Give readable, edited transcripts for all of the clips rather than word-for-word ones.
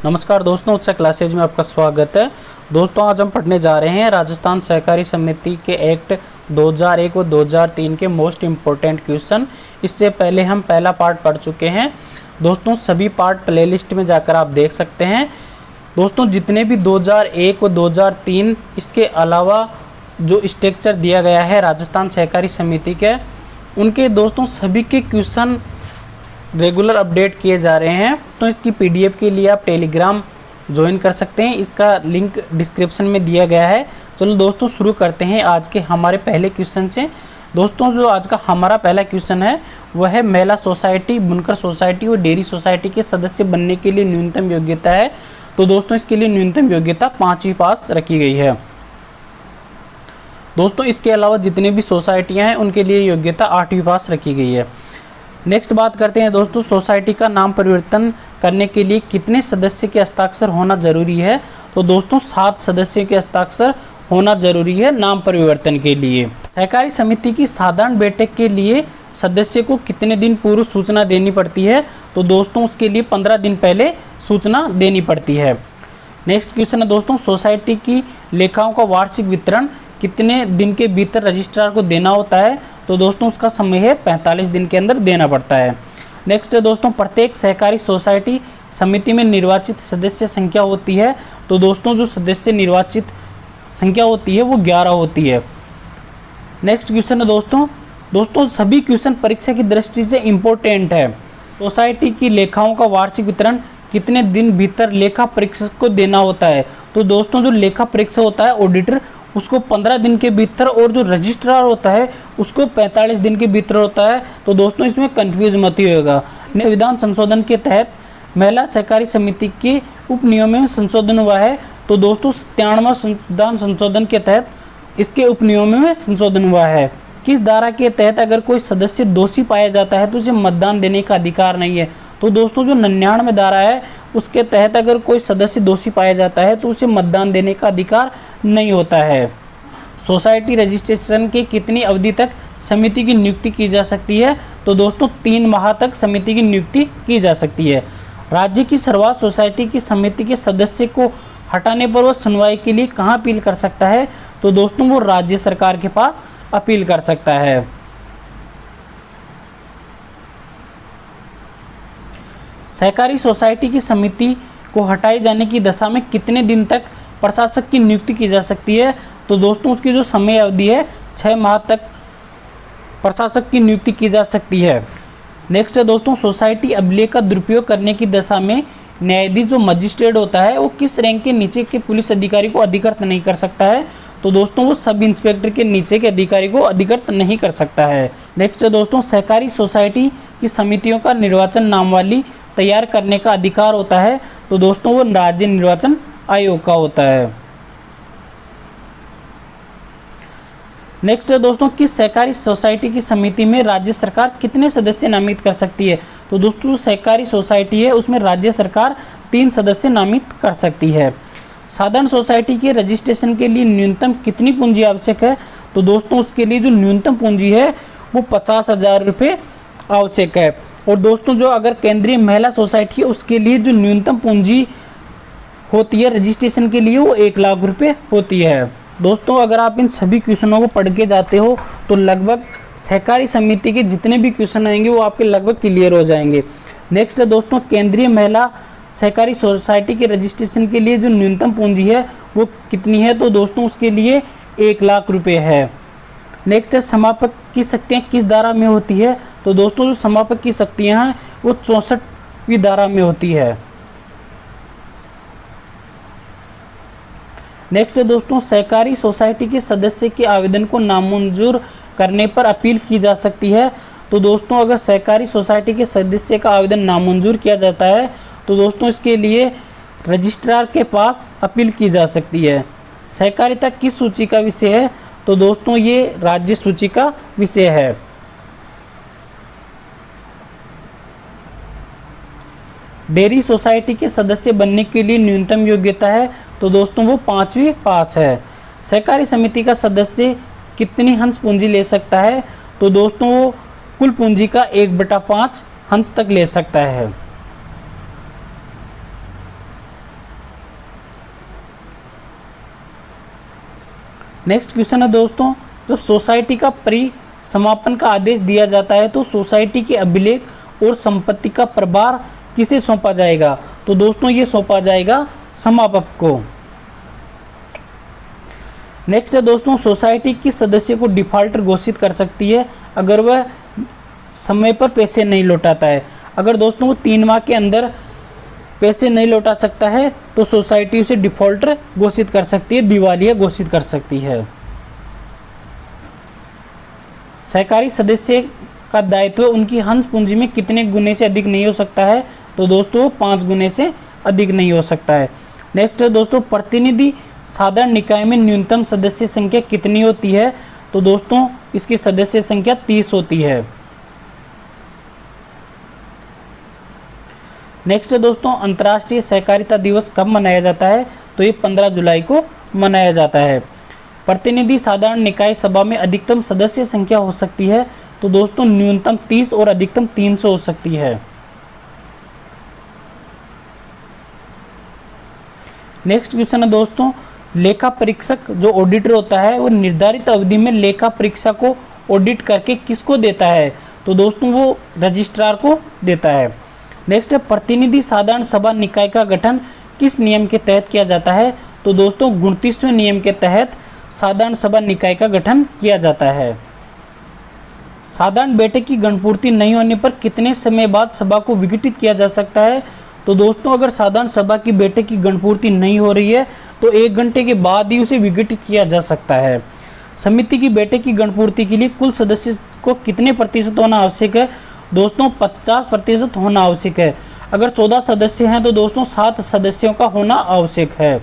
नमस्कार दोस्तों, उत्साह क्लासेज में आपका स्वागत है। दोस्तों आज हम पढ़ने जा रहे हैं राजस्थान सहकारी समिति के एक्ट 2001 व 2003 के मोस्ट इम्पोर्टेंट क्वेश्चन। इससे पहले हम पहला पार्ट पढ़ चुके हैं। दोस्तों सभी पार्ट प्लेलिस्ट में जाकर आप देख सकते हैं। दोस्तों जितने भी 2001 व 2003 इसके अलावा जो स्ट्रक्चर दिया गया है राजस्थान सहकारी समिति के, उनके दोस्तों सभी के क्वेश्चन रेगुलर अपडेट किए जा रहे हैं। तो इसकी पीडीएफ के लिए आप टेलीग्राम ज्वाइन कर सकते हैं, इसका लिंक डिस्क्रिप्शन में दिया गया है। चलो दोस्तों शुरू करते हैं आज के हमारे पहले क्वेश्चन से। दोस्तों जो आज का हमारा पहला क्वेश्चन है वह है महिला सोसाइटी, बुनकर सोसाइटी और डेयरी सोसाइटी के सदस्य बनने के लिए न्यूनतम योग्यता है। तो दोस्तों इसके लिए न्यूनतम योग्यता 5वीं पास रखी गई है। दोस्तों इसके अलावा जितने भी सोसाइटियां हैं उनके लिए योग्यता 8वीं पास रखी गई है। नेक्स्ट बात करते हैं दोस्तों, सोसाइटी का नाम परिवर्तन करने के लिए कितने सदस्य के हस्ताक्षर होना जरूरी है। तो दोस्तों 7 सदस्यों के हस्ताक्षर होना जरूरी है नाम परिवर्तन के लिए। सहकारी समिति की साधारण बैठक के लिए सदस्य को कितने दिन पूर्व सूचना देनी पड़ती है। तो दोस्तों उसके लिए 15 दिन पहले सूचना देनी पड़ती है। नेक्स्ट क्वेश्चन है दोस्तों, सोसाइटी की लेखाओं का वार्षिक वितरण कितने दिन के भीतर रजिस्ट्रार को देना होता है। तो दोस्तों उसका समय है 45 दिन के अंदर देना पड़ता है। नेक्स्ट है दोस्तों, प्रत्येक सहकारी सोसाइटी समिति में निर्वाचित सदस्य संख्या होती है। तो दोस्तों जो सदस्य निर्वाचित संख्या होती है वो 11 होती है। नेक्स्ट क्वेश्चन है दोस्तों सभी क्वेश्चन परीक्षा की दृष्टि से इम्पोर्टेंट है। सोसाइटी की लेखाओं का वार्षिक वितरण कितने दिन भीतर लेखा परीक्षक को देना होता है। तो दोस्तों जो लेखा परीक्षक होता है ऑडिटर, उसको 15 दिन के भीतर, और जो रजिस्ट्रार होता है उसको 45 दिन के भीतर होता है। तो दोस्तों इसमें कंफ्यूज मत होगा। संविधान संशोधन के तहत महिला सहकारी समिति के उप नियमों में संशोधन हुआ है। तो दोस्तों 97वां संविधान संशोधन के तहत इसके उप नियमों में संशोधन हुआ है। किस धारा के तहत अगर कोई सदस्य दोषी पाया जाता है तो उसे मतदान देने का अधिकार नहीं है। तो दोस्तों जो 99 धारा है उसके तहत अगर कोई सदस्य दोषी पाया जाता है तो उसे मतदान देने का अधिकार नहीं होता है। सोसाइटी रजिस्ट्रेशन की कितनी अवधि तक समिति की नियुक्ति की जा सकती है। तो दोस्तों 3 माह तक समिति की नियुक्ति की जा सकती है। राज्य की सर्वोच्च सोसाइटी की समिति के सदस्य को हटाने पर वह सुनवाई के लिए कहाँ अपील कर सकता है। तो दोस्तों वो राज्य सरकार के पास अपील कर सकता है। सहकारी सोसाइटी की समिति को हटाए जाने की दशा में कितने दिन तक प्रशासक की नियुक्ति की जा सकती है। तो दोस्तों उसकी जो समय अवधि है 6 माह तक प्रशासक की नियुक्ति की जा सकती है। नेक्स्ट है दोस्तों, सोसाइटी अभिलेख का दुरुपयोग करने की दशा में न्यायाधीश जो मजिस्ट्रेट होता है वो किस रैंक के नीचे के पुलिस अधिकारी को अधिकृत नहीं कर सकता है। तो दोस्तों वो सब इंस्पेक्टर के नीचे के अधिकारी को अधिकृत नहीं कर सकता है। नेक्स्ट है दोस्तों, सहकारी सोसाइटी की समितियों का निर्वाचन नामावली तैयार करने का अधिकार होता है। तो दोस्तों वो राज्य निर्वाचन आयोग का होता है। नेक्स्ट है दोस्तों, किस सहकारी सोसाइटी की समिति में राज्य सरकार कितने सदस्य नामित कर सकती है। तो दोस्तों सहकारी सोसाइटी है उसमें राज्य सरकार 3 सदस्य नामित कर सकती है। साधारण सोसाइटी के रजिस्ट्रेशन के लिए न्यूनतम कितनी पूंजी आवश्यक है। तो दोस्तों उसके लिए जो न्यूनतम पूंजी है वो 50,000 रुपये आवश्यक है। और दोस्तों जो अगर केंद्रीय महिला सोसाइटी है उसके लिए जो न्यूनतम पूंजी होती है रजिस्ट्रेशन के लिए वो 1 लाख रुपये होती है। दोस्तों अगर आप इन सभी क्वेश्चनों को पढ़ के जाते हो तो लगभग सहकारी समिति के जितने भी क्वेश्चन आएंगे वो आपके लगभग क्लियर हो जाएंगे। नेक्स्ट है दोस्तों, केंद्रीय महिला सहकारी सोसाइटी के रजिस्ट्रेशन के लिए जो न्यूनतम पूंजी है वो कितनी है। तो दोस्तों उसके लिए 1 लाख रुपये है। नेक्स्ट है, समापक की शक्तियाँ किस धारा में होती है। तो दोस्तों जो समापक की शक्तियाँ हैं वो 64वीं धारा में होती है। नेक्स्ट है दोस्तों, सहकारी सोसाइटी के सदस्य के आवेदन को नामंजूर करने पर अपील की जा सकती है। तो दोस्तों अगर सहकारी सोसाइटी के सदस्य का आवेदन नामंजूर किया जाता है तो दोस्तों इसके लिए रजिस्ट्रार के पास अपील की जा सकती है। सहकारिता किस सूची का विषय है। तो दोस्तों ये राज्य सूची का विषय है। डेयरी सोसाइटी के सदस्य बनने के लिए न्यूनतम योग्यता है। तो दोस्तों वो 5वीं पास है। सहकारी समिति का सदस्य कितनी हंस पूंजी ले सकता है। तो दोस्तों वो कुल पूंजी का 1/5 हंस तक ले सकता है। नेक्स्ट क्वेश्चन है दोस्तों, जब सोसाइटी का परिसमापन का आदेश दिया जाता है तो सोसाइटी के अभिलेख और संपत्ति का प्रभार किसे सौंपा जाएगा? तो दोस्तों ये सौंपा जाएगा समापक को। नेक्स्ट है दोस्तों, सोसाइटी किस सदस्य को डिफॉल्टर घोषित कर सकती है अगर वह समय पर पैसे नहीं लौटाता है? अगर दोस्तों वो 3 माह के अंदर पैसे नहीं लौटा सकता है तो सोसाइटी उसे डिफॉल्टर घोषित कर सकती है, दिवालिया घोषित कर सकती है। सहकारी सदस्य का दायित्व उनकी हंस पूंजी में कितने गुने से अधिक नहीं हो सकता है? तो दोस्तों 5 गुने से अधिक नहीं हो सकता है। नेक्स्ट है दोस्तों, प्रतिनिधि साधारण निकाय में न्यूनतम सदस्य संख्या कितनी होती है? तो दोस्तों इसकी सदस्य संख्या 30 होती है। नेक्स्ट है दोस्तों, अंतर्राष्ट्रीय सहकारिता दिवस कब मनाया जाता है? तो ये 15 जुलाई को मनाया जाता है। प्रतिनिधि साधारण निकाय सभा में अधिकतम सदस्य संख्या हो सकती है? तो दोस्तों न्यूनतम 30 और अधिकतम 300 हो सकती है। नेक्स्ट क्वेश्चन है दोस्तों, लेखा परीक्षक जो ऑडिटर होता है वो निर्धारित अवधि में लेखा परीक्षा को ऑडिट करके किसको देता है? तो दोस्तों वो रजिस्ट्रार को देता है। नेक्स्ट है, प्रतिनिधि साधारण सभा निकाय का गठन किस नियम के तहत किया जाता है? तो दोस्तों 29वें नियम के तहत साधारण सभा निकाय का गठन किया जाता है। साधारण बैठक की गणपूर्ति नहीं होने पर कितने समय बाद सभा को विघटित किया जा सकता है? तो दोस्तों अगर साधारण सभा की बैठक की गणपूर्ति नहीं हो रही है तो 1 घंटे के बाद ही उसे विघटित किया जा सकता है। समिति की बैठक की गणपूर्ति के लिए कुल सदस्य को कितने प्रतिशत होना आवश्यक है? दोस्तों 50% होना आवश्यक है। अगर 14 सदस्य हैं तो दोस्तों 7 सदस्यों का होना आवश्यक है।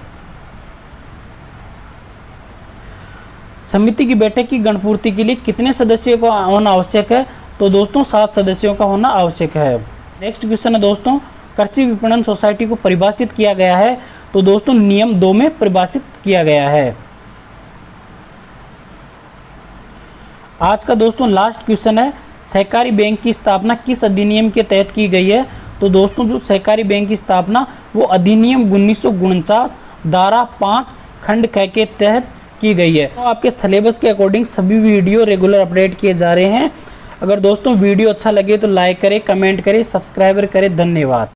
समिति की बैठक की गणपूर्ति के लिए कितने सदस्यों का होना आवश्यक है? तो दोस्तों 7 सदस्यों का होना आवश्यक है। नेक्स्ट क्वेश्चन है दोस्तों, कृषि विपणन सोसाइटी को परिभाषित किया गया है? तो दोस्तों नियम 2 में परिभाषित किया गया है। आज का दोस्तों लास्ट क्वेश्चन है, सहकारी बैंक की स्थापना किस अधिनियम के तहत की गई है? तो दोस्तों जो सहकारी बैंक की स्थापना वो अधिनियम 1949 धारा 5 खंड क के तहत की गई है। तो आपके सिलेबस के अकॉर्डिंग सभी वीडियो रेगुलर अपडेट किए जा रहे हैं। अगर दोस्तों वीडियो अच्छा लगे तो लाइक करें, कमेंट करें, सब्सक्राइब करें। धन्यवाद।